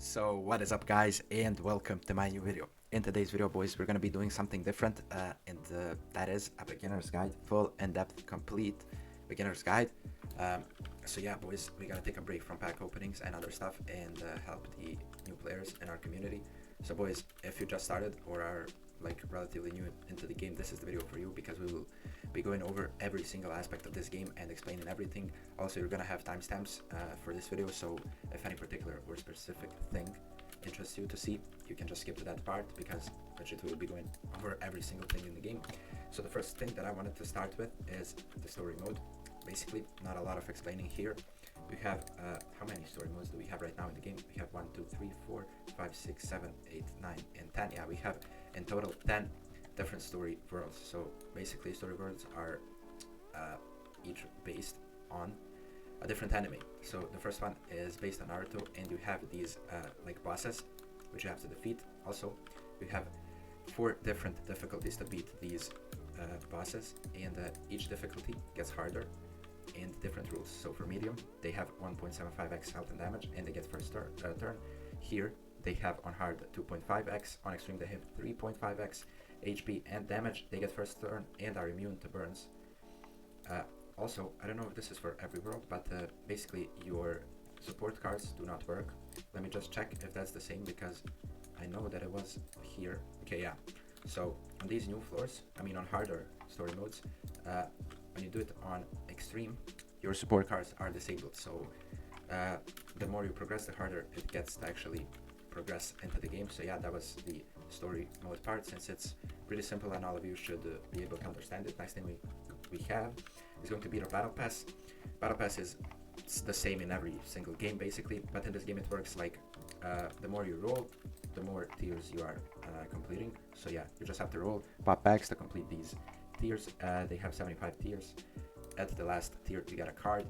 So what is up guys, and welcome to my new video. In today's video boys, we're going to be doing something different and that is a beginner's guide, full in-depth complete beginner's guide. So yeah boys, we got to take a break from pack openings and other stuff and help the new players in our community. So boys, if you just started or are like relatively new into the game, this is the video for you, because we will be going over every single aspect of this game and explaining everything. Also, you're gonna have timestamps for this video, so if any particular or specific thing interests you to see, you can just skip to that part, because legit we will be going over every single thing in the game. So the first thing that I wanted to start with is the story mode. Basically, not a lot of explaining here. We have how many story modes do we have right now in the game? We have 1, 2, 3, 4, 5, 6, 7, 8, 9, and 10. Yeah, we have in total 10 different story worlds. So basically, story worlds are each based on a different anime. So the first one is based on Naruto, and you have these like bosses which you have to defeat. Also, you have 4 different difficulties to beat these bosses, and each difficulty gets harder and different rules. So for medium, they have 1.75x health and damage, and they get first turn. Here they have on hard 2.5x, on extreme they have 3.5x HP and damage. They get first turn and are immune to burns. Also, I don't know if this is for every world, but basically your support cards do not work. Let me just check if that's the same, because I know that it was here. Okay, yeah. So on these new floors, I mean on harder story modes, when you do it on extreme, your support cards are disabled. So the more you progress, the harder it gets to actually progress into the game. So yeah, that was the story mode part, since it's really simple and all of you should be able to understand it. Next thing we have is going to be the battle pass. Battle pass is the same in every single game basically, but in this game it works like the more you roll, the more tiers you are completing. So yeah, you just have to roll pop packs to complete these tiers. They have 75 tiers. At the last tier you get a card,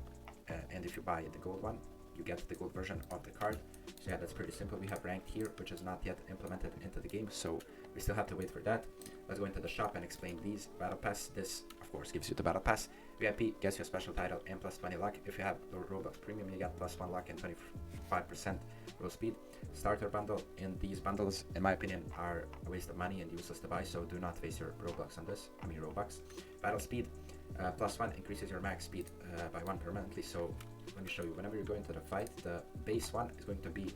and if you buy the gold one, you get the gold version of the card. So yeah, that's pretty simple. We have ranked here, which is not yet implemented into the game, so we still have to wait for that. Let's go into the shop and explain these. Battle pass, this of course gives you the battle pass. VIP gets you a special title and plus 20 luck. If you have the Robux premium, you get plus 1 luck and 25% roll speed. Starter bundle, and these bundles in my opinion are a waste of money and useless to buy, so do not waste your Robux on this. I mean Robux. Battle speed, plus 1 increases your max speed by 1 permanently. So let me show you. Whenever you're going to the fight, the base one is going to be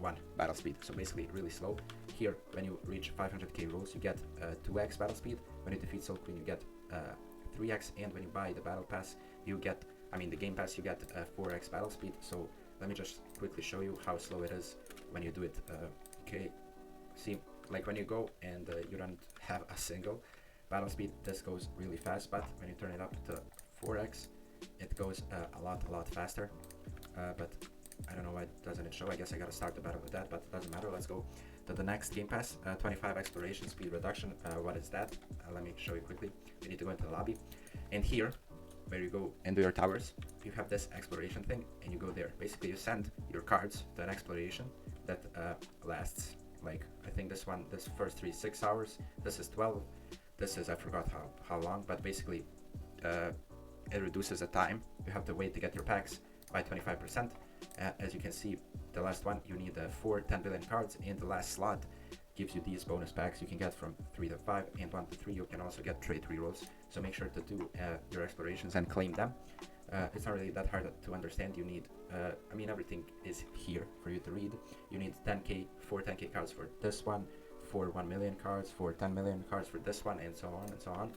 1 battle speed, so basically really slow. Here, when you reach 500k rolls, you get 2x battle speed. When you defeat Soul Queen, you get 3x, and when you buy the battle pass, you get, I mean the game pass, you get 4x battle speed. So let me just quickly show you how slow it is when you do it. Okay, see, like when you go and you don't have a single battle speed, this goes really fast, but when you turn it up to 4x, it goes a lot faster. But I don't know why doesn't it show. I guess I gotta start the battle with that, but it doesn't matter. Let's go to the next game pass. 25 exploration speed reduction. What is that? Let me show you quickly. You need to go into the lobby, and here where you go into your towers, you have this exploration thing, and you go there. Basically you send your cards to an exploration that lasts, like, I think this first 6 hours, this is 12, this is, I forgot how long, but basically it reduces the time you have to wait to get your packs by 25%. As you can see, the last one you need 4 10 billion cards, and the last slot gives you these bonus packs you can get from 3 to 5, and 1 to 3 you can also get trade rerolls. So make sure to do your explorations and claim them. It's not really that hard to understand. You need I mean everything is here for you to read. You need 10k, 4 10k cards for this one, 4 1 million cards, 4 10 million cards for this one, and so on and so on.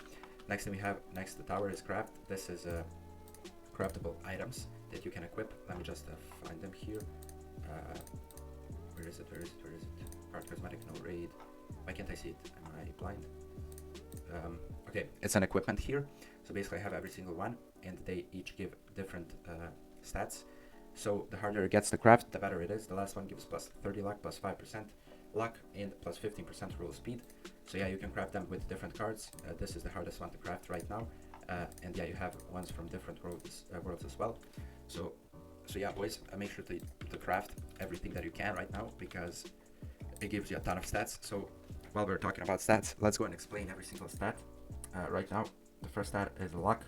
Next thing we have next to the tower is craft. This is craftable items that you can equip. Let me just find them here. Where is it? Art cosmetic, no raid. Why can't I see it? Am I blind? Okay, it's an equipment here. So basically I have every single one, and they each give different stats. So the harder it gets to craft, the better it is. The last one gives plus 30 luck, plus 5% luck, and plus 15% roll speed. So yeah, you can craft them with different cards. This is the hardest one to craft right now. And yeah, you have ones from different worlds as well. So yeah, boys, make sure to craft everything that you can right now, because it gives you a ton of stats. So while we're talking about stats, let's go and explain every single stat. Right now, the first stat is luck.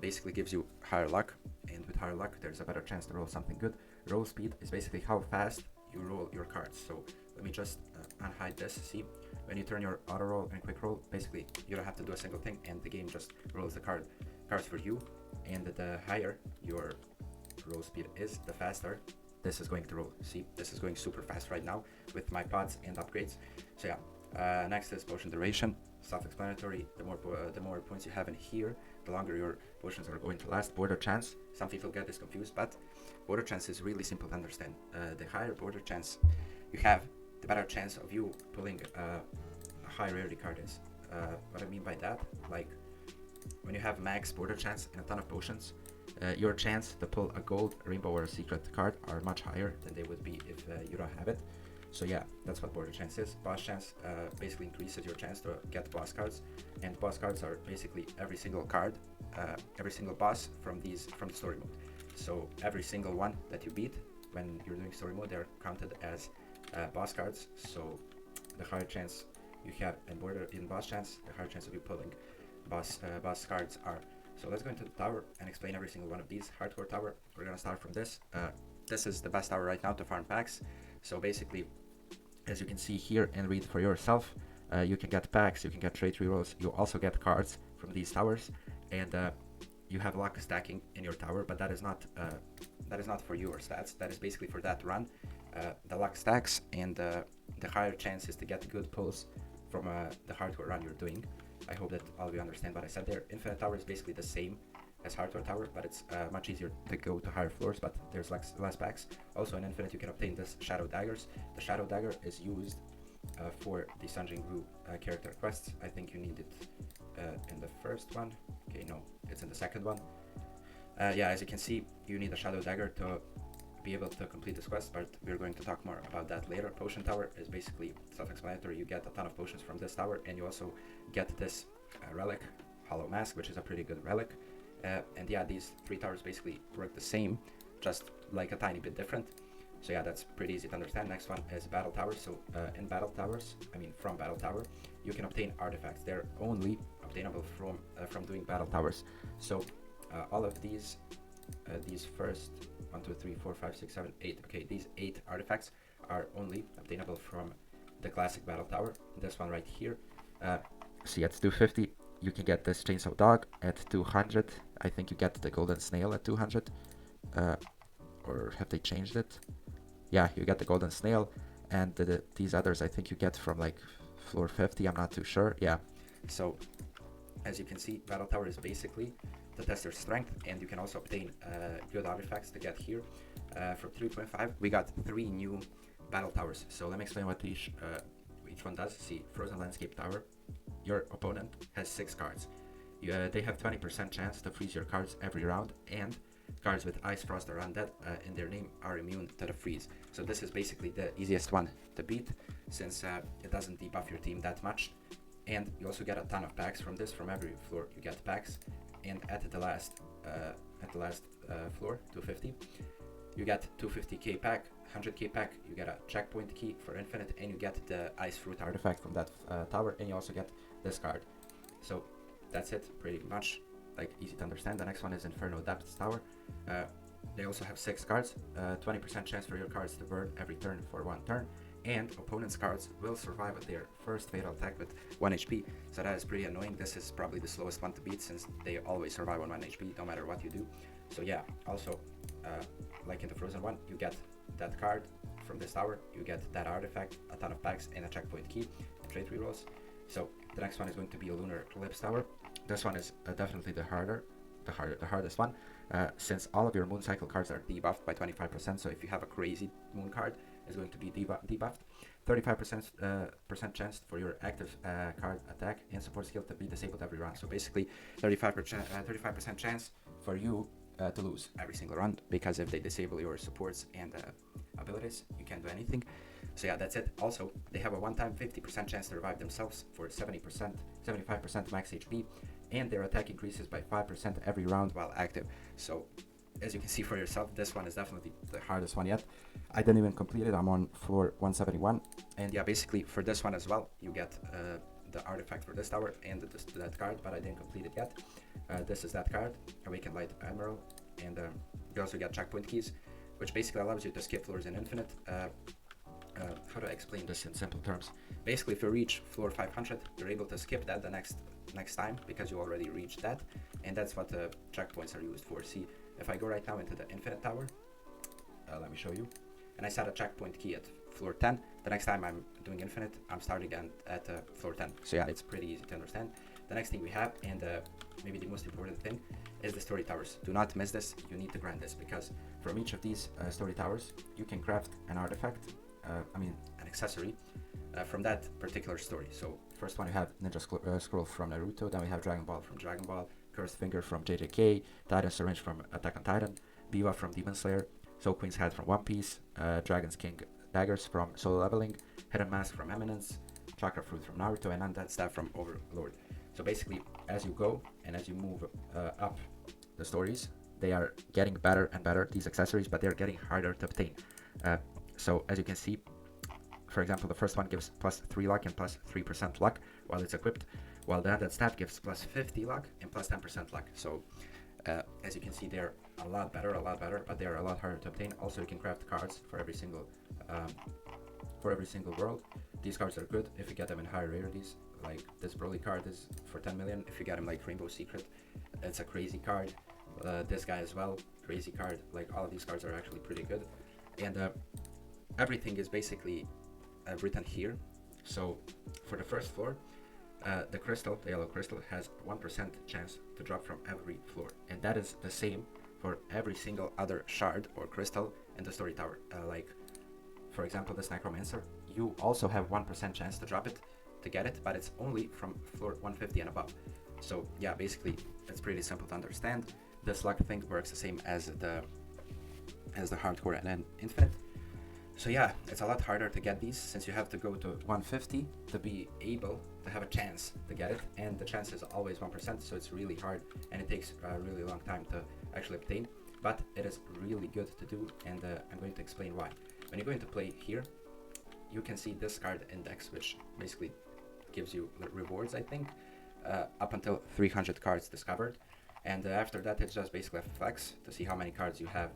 Basically gives you higher luck, and with higher luck, there's a better chance to roll something good. Roll speed is basically how fast you roll your cards. So let me just unhide this. See, when you turn your auto roll and quick roll, basically you don't have to do a single thing, and the game just rolls the cards for you. And the higher your roll speed is, the faster this is going to roll. See, this is going super fast right now with my pods and upgrades. So yeah, next is potion duration. Self-explanatory. The more points you have in here, the longer your potions are going to last. Border chance. Some people get this confused, but border chance is really simple to understand. The higher border chance you have, the better chance of you pulling a high rarity card is. What I mean by that, like when you have max border chance and a ton of potions, your chance to pull a gold, rainbow, or a secret card are much higher than they would be if you don't have it. So yeah, that's what border chance is. Boss chance basically increases your chance to get boss cards, and boss cards are basically every single card, every single boss from the story mode. So every single one that you beat when you're doing story mode, they're counted as boss cards. So the higher chance you have in boss chance, the higher chance of you pulling boss cards are. So let's go into the tower and explain every single one of these. Hardcore tower, we're gonna start from this. This is the best tower right now to farm packs. So basically, as you can see here and read for yourself, you can get packs, you can get trait rerolls, you also get cards from these towers, and you have luck stacking in your tower, but that is not for your stats. That is basically for that run. The luck stacks, and the higher chances to get good pulls from the hardcore run you're doing. I hope that all of you understand what I said there. Infinite tower is basically the same as hardcore tower, but it's much easier to go to higher floors, but there's less packs. Also in Infinite you can obtain this shadow daggers. The shadow dagger is used for the Sunjin Gu character quests. I think you need it in the first one. Okay, no, it's in the second one. Yeah, as you can see, you need a shadow dagger to be able to complete this quest, but we're going to talk more about that later. Potion tower is basically self-explanatory. You get a ton of potions from this tower, and you also get this relic, Hollow Mask, which is a pretty good relic. And yeah, these three towers basically work the same, just like a tiny bit different. So yeah, that's pretty easy to understand. Next one is battle towers. So from battle tower, you can obtain artifacts. They're only obtainable from doing battle towers. So all of these first 1, 2, 3, 4, 5, 6, 7, 8. Okay, these 8 artifacts are only obtainable from the classic battle tower. This one right here. See, at 250, you can get this chainsaw dog. At 200, I think you get the golden snail at 200. Or have they changed it? Yeah, you get the golden snail, and these others I think you get from like floor 50. I'm not too sure. Yeah. So as you can see, battle tower is basically to test your strength, and you can also obtain good artifacts to get here. For 3.5, we got 3 new battle towers. So let me explain what each one does. See, Frozen Landscape Tower, your opponent has 6 cards. They have 20% chance to freeze your cards every round, and cards with Ice, Frost, or Undead in their name are immune to the freeze. So this is basically the easiest one to beat, since it doesn't debuff your team that much. And you also get a ton of packs from this. From every floor you get packs, and at the last floor, 250, you get 250k pack, 100k pack, you get a checkpoint key for infinite, and you get the ice fruit artifact from that tower, and you also get this card. So that's it, pretty much, like, easy to understand. The next one is Inferno Depths Tower. They also have 6 cards, 20% chance for your cards to burn every turn for 1 turn, and opponent's cards will survive at their first fatal attack with 1 HP. So that is pretty annoying. This is probably the slowest one to beat, since they always survive on 1 HP no matter what you do. So yeah, also like in the Frozen one, you get that card from this tower, you get that artifact, a ton of packs, and a checkpoint key, and trait rerolls. So the next one is going to be a Lunar Eclipse Tower. This one is definitely the hardest one, since all of your moon cycle cards are debuffed by 25%. So if you have a crazy moon card, it's going to be debuffed. 35% chance for your active card attack and support skill to be disabled every round. So basically 35% chance for you to lose every single round, because if they disable your supports and abilities, you can't do anything. So yeah, that's it. Also, they have a one-time 50% chance to revive themselves for 75% max HP, and their attack increases by 5% every round while active. So as you can see for yourself, this one is definitely the hardest one yet. I didn't even complete it. I'm on floor 171, and yeah, basically for this one as well, you get the artifact for this tower and that card, but I didn't complete it yet. This is that card, Awakened Light Admiral, and you also get checkpoint keys, which basically allows you to skip floors in Infinite. explain this in simple terms. Basically, if you reach floor 500, you're able to skip that the next time because you already reached that, and that's what the checkpoints are used for. See, if I go right now into the infinite tower, let me show you, and I set a checkpoint key at floor 10. The next time I'm doing infinite, I'm starting at floor 10. So yeah, it's pretty easy to understand. The next thing we have, and maybe the most important thing, is the story towers. Do not miss this. You need to grind this, because from each of these story towers, you can craft an artifact, an accessory from that particular story. So first one, you have Ninja Scroll from Naruto. Then we have Dragon Ball from Dragon Ball, Cursed Finger from JJK, Titan Syringe from Attack on Titan, Biwa from Demon Slayer, Soul Queen's Head from One Piece, Dragon's King Daggers from Solo Leveling, Hidden Mask from Eminence, Chakra Fruit from Naruto, and Undead Staff from Overlord. So basically, as you go and as you move up the stories, they are getting better and better, these accessories, but they're getting harder to obtain. So as you can see, for example, the first one gives plus 3 luck and plus 3% luck while it's equipped, while the Undead Staff gives plus 50 luck and plus 10% luck. So as you can see, they're a lot better, but they're a lot harder to obtain. Also, you can craft cards for every single world. These cards are good if you get them in higher rarities. Like this Broly card is for 10 million. If you get him like Rainbow Secret, it's a crazy card. This guy as well, crazy card. Like all of these cards are actually pretty good, and everything is basically written here. So for the first floor, the yellow crystal, has 1% chance to drop from every floor, and that is the same for every single other shard or crystal in the story tower. Like for example, this Necromancer, you also have 1% chance to drop it, to get it, but it's only from floor 150 and above. So yeah, basically it's pretty simple to understand. This luck thing works the same as the hardcore and then infinite. So yeah, it's a lot harder to get these, since you have to go to 150 to be able to have a chance to get it, and the chance is always 1%, so it's really hard and it takes a really long time to actually obtain, but it is really good to do, and I'm going to explain why. When you're going to play here, you can see this card index, which basically gives you rewards, I think, up until 300 cards discovered, and after that it's just basically a flex to see how many cards you have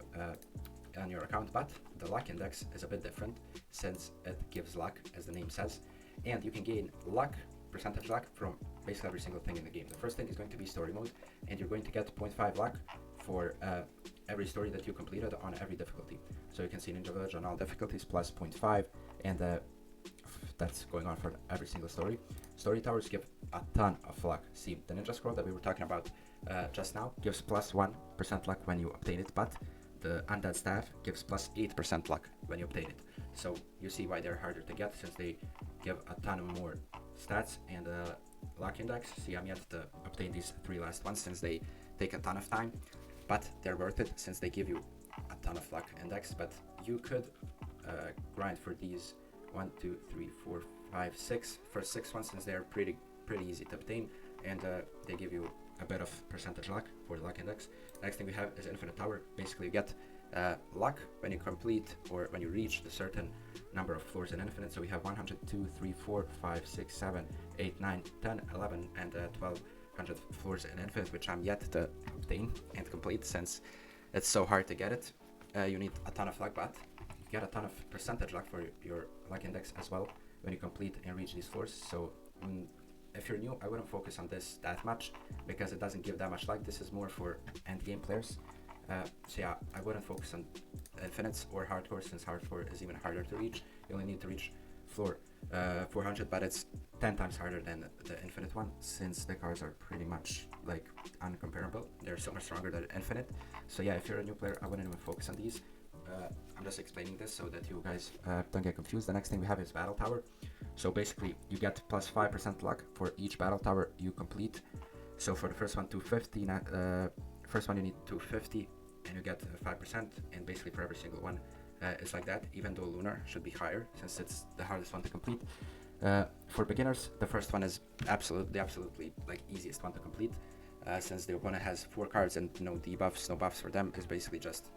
on your account. But the luck index is a bit different, since it gives luck, as the name says, and you can gain luck, percentage luck, from basically every single thing in the game. The first thing is going to be story mode, and you're going to get 0.5 luck for every story that you completed on every difficulty. So you can see Ninja Village on all difficulties plus 0.5, and that's going on for every single story. Story towers give a ton of luck. See, the Ninja Scroll that we were talking about just now gives plus 1% luck when you obtain it, but the Undead Staff gives plus 8% luck when you obtain it. So you see why they're harder to get, since they give a ton of more stats and luck index. See, I'm yet to obtain these 3 last ones, since they take a ton of time, but they're worth it since they give you a ton of luck index. But you could grind for these 1, 2, 3, 4, 5, 6 first 6 ones, since they're pretty easy to obtain, and they give you a bit of percentage luck for the luck index. Next thing we have is Infinite Tower. Basically, you get luck when you complete or when you reach the certain number of floors in Infinite. So we have 100, 2, 3, 4, 5, 6, 7, 8, 9, 10, 11, and 1200 floors in Infinite, which I'm yet to obtain and complete, since it's so hard to get it. You need a ton of luck, but you get a ton of percentage luck for your luck index as well when you complete and reach these floors. So if you're new, I wouldn't focus on this that much, because it doesn't give that much luck. This is more for end game players. So yeah, I wouldn't focus on infinites or hardcore, since hardcore is even harder to reach. You only need to reach floor 400, but it's 10 times harder than the infinite one, since the cards are pretty much like uncomparable. They're so much stronger than infinite. So yeah, if you're a new player, I wouldn't even focus on these. I'm just explaining this so that you guys don't get confused. The next thing we have is Battle Tower. So basically, you get plus 5% luck for each Battle Tower you complete. So for the first one, 250. First one you need 250, and you get 5%. And basically for every single one, it's like that. Even though Lunar should be higher, since it's the hardest one to complete. For beginners, the first one is absolutely like easiest one to complete, since the opponent has 4 cards and no debuffs, no buffs for them. Is basically just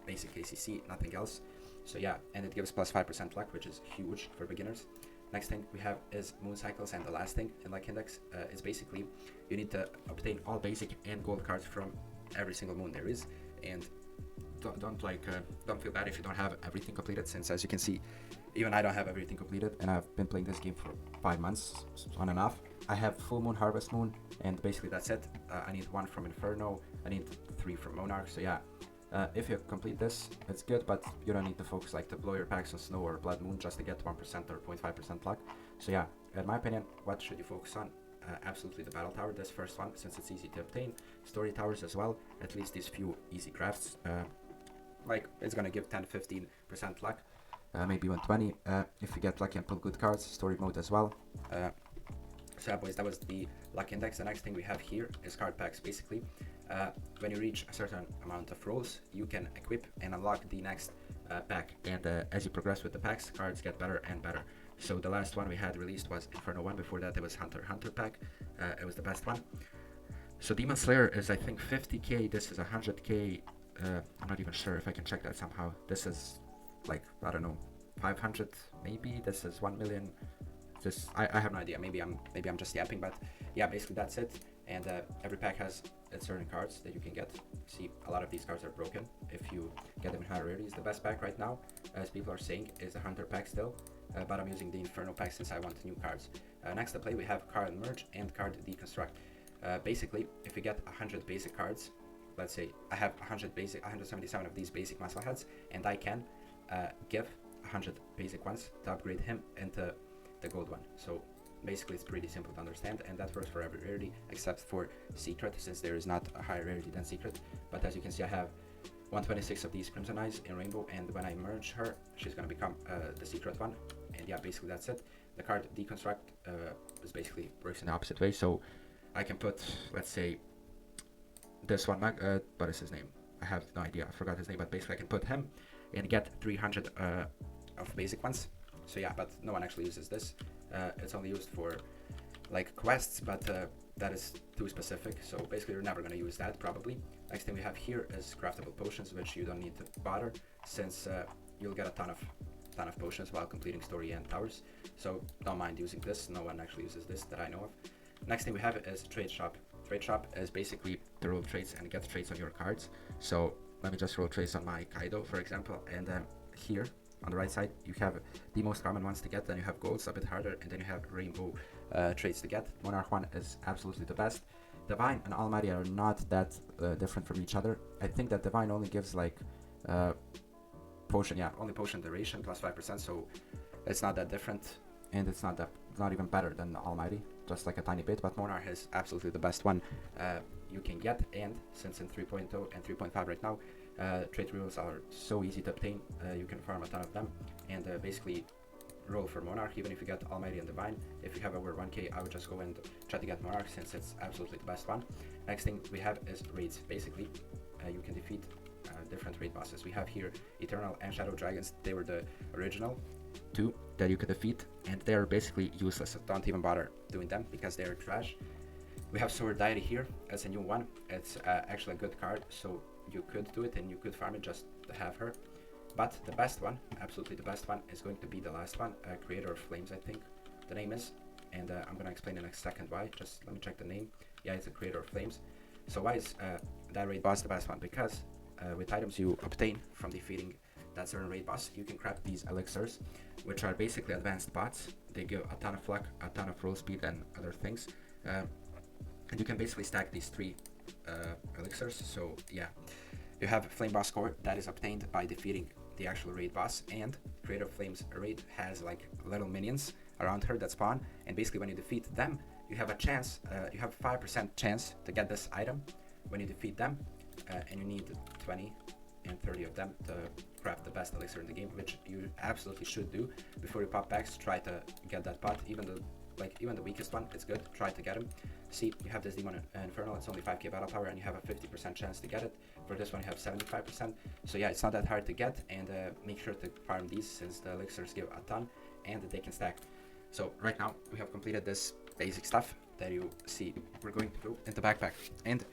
basic ACC, nothing else. So yeah, and it gives plus 5% luck, which is huge for beginners. Next thing we have is moon cycles, and the last thing in luck index is basically you need to obtain all basic and gold cards from every single moon there is, and don't feel bad if you don't have everything completed, since as you can see, even I don't have everything completed, and I've been playing this game for 5 months on and off. I have Full Moon, Harvest Moon, and basically that's it. I need 1 from Inferno, I need 3 from Monarch, so yeah. If you complete this, it's good, but you don't need to focus like to blow your packs on Snow or Blood Moon just to get 1% or 0.5% luck. So yeah, in my opinion, what should you focus on? Absolutely the Battle Tower, this first one, since it's easy to obtain. Story Towers as well, at least these few easy crafts. Like, it's gonna give 10-15% luck, maybe 120 if you get lucky and pull good cards. Story Mode as well. So yeah, boys, that was the luck index. The next thing we have here is card packs. Basically, when you reach a certain amount of rolls, you can equip and unlock the next pack, and as you progress with the packs, cards get better and better. So the last one we had released was Inferno 1. Before that it was Hunter pack. It was the best one. So Demon Slayer is, I think, 50k. This is 100k. I'm not even sure if I can check that somehow. This is like, I don't know, 500 maybe. This is 1 million. This I have no idea. Maybe I'm just yapping, but yeah, basically that's it. And every pack has certain cards that you can get. See, a lot of these cards are broken. If you get them in higher rarities, the best pack right now, as people are saying, is the Hunter pack still. But I'm using the Inferno pack since I want new cards. Next to play, we have Card Merge and Card Deconstruct. Basically, if you get 100 basic cards, let's say I have 177 of these basic muscle heads, and I can give 100 basic ones to upgrade him into the gold one. So basically it's pretty simple to understand, and that works for every rarity except for Secret, since there is not a higher rarity than Secret. But as you can see, I have 126 of these Crimson Eyes in Rainbow, and when I merge her, she's gonna become the Secret one. And yeah, basically that's it. The card Deconstruct is basically works in the opposite way. So I can put, let's say, this one, what is his name? I have no idea, I forgot his name, but basically I can put him and get 300 of basic ones. So yeah, but no one actually uses this. It's only used for like quests, but that is too specific. So basically you're never gonna use that probably. Next thing we have here is craftable potions, which you don't need to bother, since you'll get a ton of potions while completing story and towers. So don't mind using this. No one actually uses this that I know of. Next thing we have is Trade Shop. Trade Shop is basically to roll trades and get trades on your cards. So let me just roll trades on my Kaido, for example, and here on the right side you have the most common ones to get, then you have golds a bit harder, and then you have rainbow trades to get. Monarch one is absolutely the best. Divine and Almighty are not that different from each other. I think that Divine only gives like potion, yeah, only potion duration plus 5%, so it's not that different, and it's not even better than Almighty, just like a tiny bit. But Monarch is absolutely the best one you can get, and since in 3.0 and 3.5 right now, trade rules are so easy to obtain, you can farm a ton of them, and basically roll for Monarch even if you get Almighty and Divine. If you have over 1k, I would just go and try to get Monarch, since it's absolutely the best one. Next thing we have is raids. Basically you can defeat different raid bosses. We have here Eternal and Shadow Dragons. They were the original two that you could defeat, and they're basically useless. So don't even bother doing them because they're trash. We have Sword Deity here as a new one. It's actually a good card, so you could do it and you could farm it just to have her. But the best one, absolutely the best one, is going to be the last one, Creator of Flames, I think the name is, and I'm gonna explain in a second why. Just let me check the name. Yeah, it's a Creator of Flames. So why is that raid boss the best one? Because with items you obtain from defeating that certain raid boss, you can craft these elixirs, which are basically advanced bots. They give a ton of luck, a ton of roll speed, and other things. And you can basically stack these 3 elixirs. So yeah, you have Flame Boss Core that is obtained by defeating the actual raid boss, and Creator of Flames raid has like little minions around her that spawn, and basically when you defeat them, you have a chance, you have 5% chance to get this item when you defeat them, and you need 20 and 30 of them to craft the best elixir in the game, which you absolutely should do before you pop packs. Try to get that pot, even the weakest one, it's good. Try to get him. See, you have this Demon Infernal, it's only 5k battle power, and you have a 50% chance to get it. For this one you have 75%, so yeah, it's not that hard to get, and make sure to farm these since the elixirs give a ton and they can stack. So right now we have completed this basic stuff that you see. We're going to go into backpack and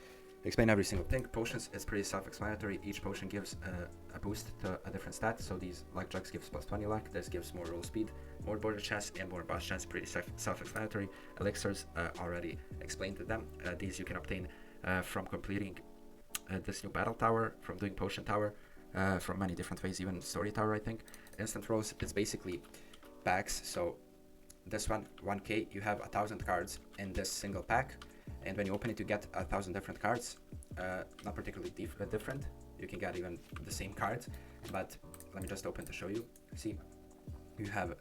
explain every single thing. Potions is pretty self-explanatory. Each potion gives a boost to a different stat. So these luck jugs gives plus 20 luck. This gives more roll speed, more border chance, and more boss chance. Pretty self-explanatory. Elixirs already explained to them. These you can obtain from completing this new battle tower, from doing potion tower, from many different ways, even Story Tower, I think. Instant rolls, it's basically packs. So this one, 1k, you have 1,000 cards in this single pack, and when you open it, you get 1,000 different cards. Not particularly different. You can get even the same cards, but let me just open to show you. See, you have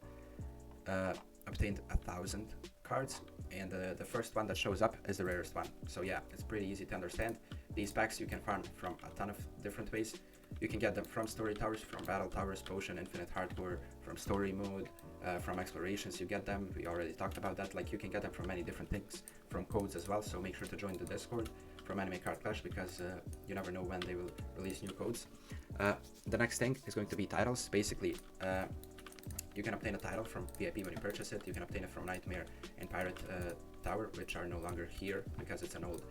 obtained 1,000 cards, and the first one that shows up is the rarest one. So yeah, it's pretty easy to understand. These packs you can farm from a ton of different ways. You can get them from story towers, from battle towers, potion, infinite hardcore, from story mode, from explorations. You get them, we already talked about that. Like, you can get them from many different things, from codes as well. So make sure to join the Discord from Anime Card Clash, because you never know when they will release new codes. The next thing is going to be titles. Basically, you can obtain a title from VIP when you purchase it. You can obtain it from Nightmare and Pirate Tower, which are no longer here because it's an old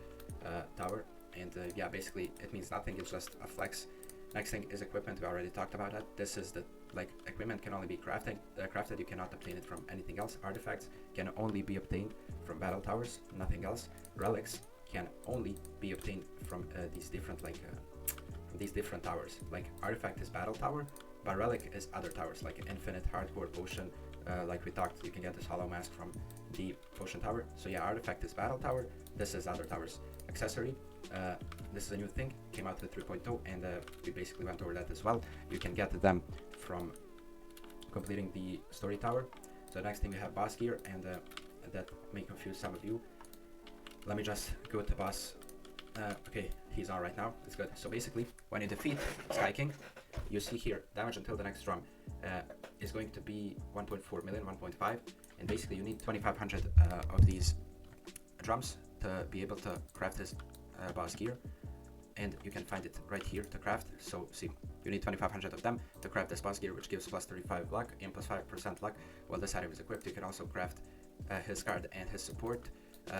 tower. And yeah, basically it means nothing, it's just a flex. Next thing is equipment. We already talked about that. This is the, like, equipment can only be crafted. You cannot obtain it from anything else. Artifacts can only be obtained from battle towers, nothing else. Relics can only be obtained from these different towers. Like, artifact is battle tower, but relic is other towers, like infinite hardcore, potion. Like we talked, you can get this hollow mask from the potion tower. So yeah, artifact is battle tower, this is other towers. Accessory, this is a new thing, came out with 3.0, and we basically went over that as well. You can get them from completing the story tower. So next thing we have boss gear, and that may confuse some of you. Let me just go to boss. Okay, he's on right now, it's good. So basically, when you defeat Sky King, you see here, damage until the next drum is going to be 1.4 million, 1.5, and basically you need 2,500 of these drums to be able to craft this boss gear, and you can find it right here to craft. So see, you need 2,500 of them to craft this boss gear, which gives plus 35 luck and plus 5% luck. While this item is equipped, you can also craft his card and his support.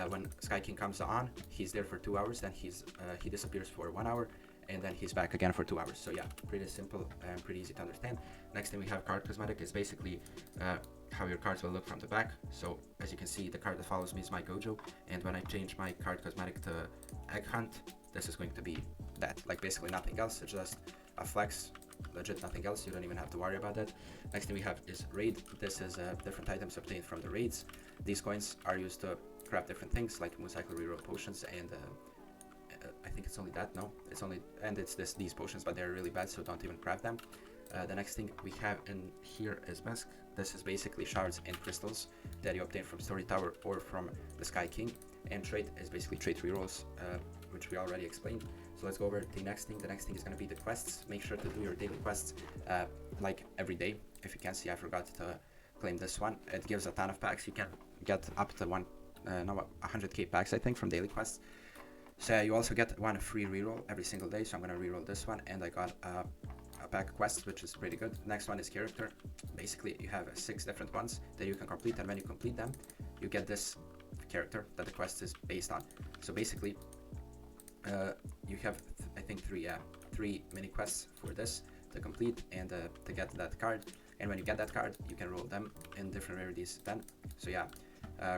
When Sky King comes on, he's there for 2 hours, then he disappears for 1 hour, and then he's back again for 2 hours. So yeah, pretty simple and pretty easy to understand. Next thing we have card cosmetic, is basically how your cards will look from the back. So as you can see, the card that follows me is my Gojo, and when I change my card cosmetic to Egg Hunt, this is going to be that. Like, basically nothing else, it's just a flex, legit nothing else. You don't even have to worry about that. Next thing we have is raid. This is different items obtained from the raids. These coins are used to craft different things, like mooncycle reroll potions, and I think it's only that. No, it's only, and it's these potions, but they're really bad, so don't even craft them. The next thing we have in here is Mask. This is basically shards and crystals that you obtain from Story Tower or from the Sky King. And trait is basically trait rerolls, which we already explained. So let's go over the next thing. The next thing is going to be the quests. Make sure to do your daily quests like every day. If you can see, I forgot to claim this one. It gives a ton of packs. You can get up to 100k packs, I think, from daily quests. So you also get one free reroll every single day. So I'm going to reroll this one, and I got a pack quest, which is pretty good. Next one is character. Basically, you have 6 different ones that you can complete, and when you complete them, you get this character that the quest is based on. So basically, you have I think 3 mini quests for this to complete and to get that card. And when you get that card, you can roll them in different rarities then. So yeah,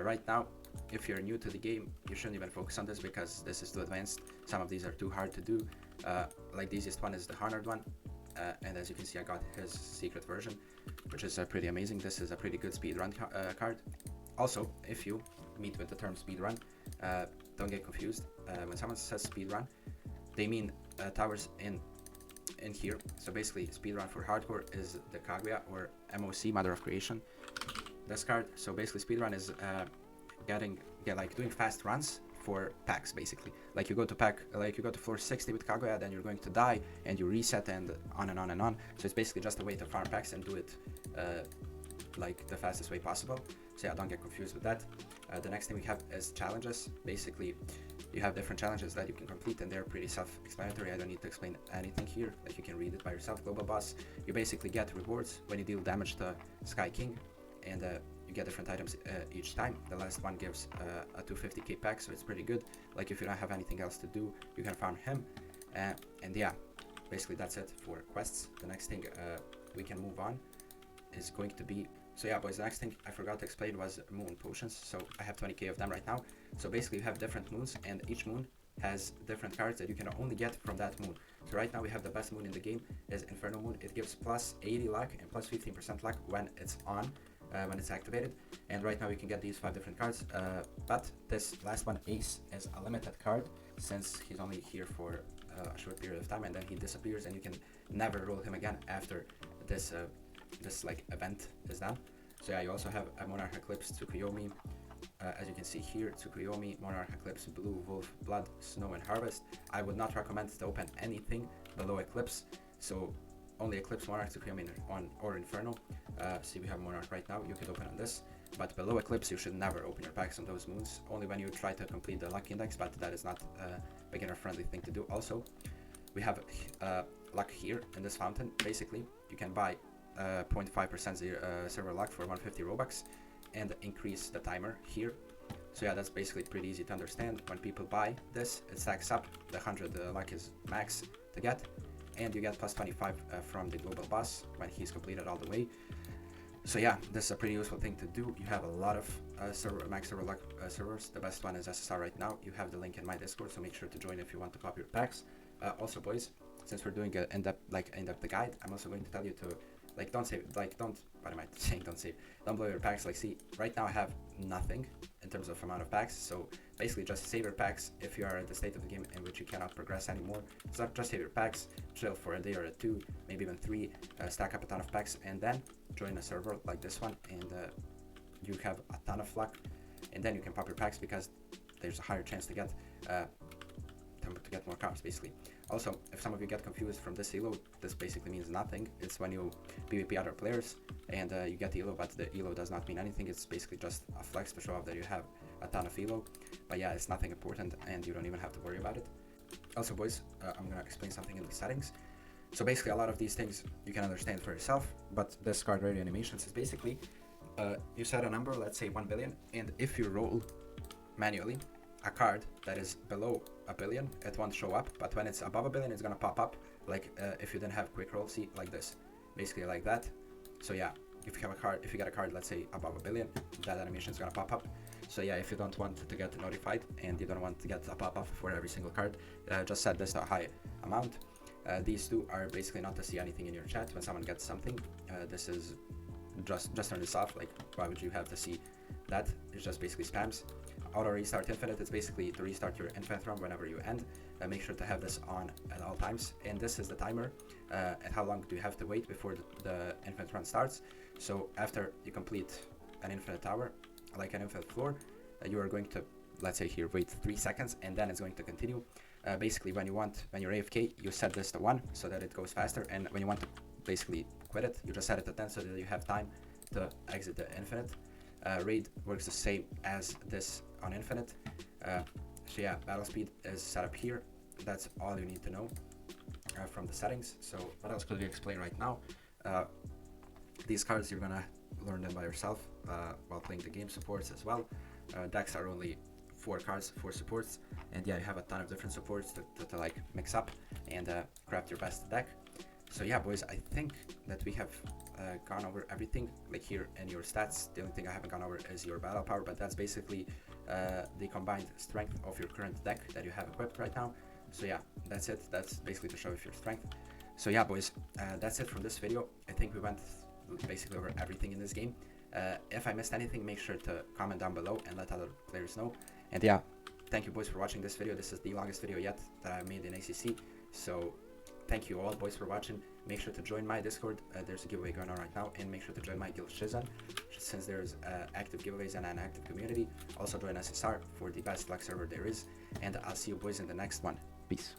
right now, if you're new to the game, you shouldn't even focus on this because this is too advanced. Some of these are too hard to do. Like, the easiest one is the Honored one, and as you can see, I got his secret version, which is pretty amazing. This is a pretty good speedrun card. Also, if you meet with the term speedrun, don't get confused. When someone says speedrun, they mean towers in here. So basically, speedrun for hardcore is the Kaguya or MOC, Mother of Creation, this card. So basically, speedrun is like doing fast runs for packs. Basically, like you go to floor 60 with Kaguya, then you're going to die and you reset, and on and on and on. So it's basically just a way to farm packs and do it like the fastest way possible. So yeah, don't get confused with that. The next thing we have is challenges. Basically, you have different challenges that you can complete, and they're pretty self-explanatory. I don't need to explain anything here. Like, you can read it by yourself. Global boss, you basically get rewards when you deal damage to Sky King, and you get different items each time. The last one gives a 250k pack, so it's pretty good. Like, if you don't have anything else to do, you can farm him. And yeah, basically that's it for quests. The next thing we can move on is going to be, so yeah boys, the next thing I forgot to explain was moon potions. So I have 20k of them right now. So basically, you have different moons, and each moon has different cards that you can only get from that moon. So right now we have the best moon in the game is Inferno Moon. It gives plus 80 luck and plus 15% luck when it's on, when it's activated. And right now we can get these 5 different cards, but this last one, Ace, is a limited card since he's only here for a short period of time, and then he disappears and you can never roll him again after this this like event is done. So yeah, you also have a Monarch Eclipse, Tsukuyomi, as you can see here, Tsukuyomi, Monarch Eclipse, Blue, Wolf, Blood, Snow, and Harvest. I would not recommend to open anything below Eclipse, so only Eclipse, Monarch, Tsukuyomi, or Inferno. See, we have Monarch right now, you could open on this, but below Eclipse you should never open your packs on those moons, only when you try to complete the luck index, but that is not a beginner friendly thing to do. Also, we have luck here in this fountain. Basically, you can buy 0.5% silver luck for 150 Robux and increase the timer here. So yeah, that's basically pretty easy to understand. When people buy this, it stacks up. The 100 luck is max to get, and you get plus 25 from the global boss when he's completed all the way. So yeah, this is a pretty useful thing to do. You have a lot of max silver luck servers. The best one is SSR right now. You have the link in my Discord, so make sure to join if you want to pop your packs. Also, boys, since we're doing an in-depth guide, I'm also going to tell you to don't blow your packs. Like, see, right now I have nothing in terms of amount of packs, so basically just save your packs if you are at the state of the game in which you cannot progress anymore. So just save your packs, chill for a day or 2, maybe even 3, stack up a ton of packs, and then join a server like this one, and you have a ton of luck, and then you can pop your packs because there's a higher chance to get more cards, basically. Also, if some of you get confused from this elo, this basically means nothing. It's when you PvP other players and you get elo, but the elo does not mean anything. It's basically just a flex to show off that you have a ton of elo. But yeah, it's nothing important and you don't even have to worry about it. Also, boys, I'm gonna explain something in the settings. So basically, a lot of these things you can understand for yourself, but this card rarity animations is basically you set a number, let's say 1 billion, and if you roll manually a card that is below a billion, it won't show up, but when it's above a billion, it's gonna pop up, like if you didn't have quick roll, see, like this, basically like that. So yeah, if you get a card, let's say above a billion, that animation is gonna pop up. So yeah, if you don't want to get notified and you don't want to get a pop-up for every single card, just set this to a high amount. These two are basically not to see anything in your chat when someone gets something. This is just turn this off. Like, why would you have to see that? It's just basically spams. Auto restart infinite, it's basically to restart your infinite run whenever you end. Make sure to have this on at all times, and this is the timer and how long do you have to wait before the infinite run starts. So after you complete an infinite tower, like an infinite floor, you are going to, let's say here, wait 3 seconds, and then it's going to continue. Basically, when you're AFK, you set this to 1 so that it goes faster, and when you want to basically quit it, you just set it to 10 so that you have time to exit the infinite. Raid works the same as this on infinite. So yeah, battle speed is set up here. That's all you need to know from the settings. So what else could we explain right now? These cards, you're gonna learn them by yourself while playing the game. Supports as well. Decks are only 4 cards, 4 supports, and yeah, you have a ton of different supports to like mix up and craft your best deck. So yeah, boys, I think that we have gone over everything. Like here in your stats, the only thing I haven't gone over is your battle power, but that's basically the combined strength of your current deck that you have equipped right now. So yeah, that's it. That's basically to show off your strength. So yeah, boys, that's it from this video. I think we went basically over everything in this game. If I missed anything, make sure to comment down below and let other players know. And yeah, thank you, boys, for watching this video. This is the longest video yet that I've made in ACC. So thank you all, boys, for watching. Make sure to join my Discord. There's a giveaway going on right now, and make sure to join my guild Shizen, since there's active giveaways and an active community. Also join SSR for the best luck server there is, and I'll see you, boys, in the next one. Peace.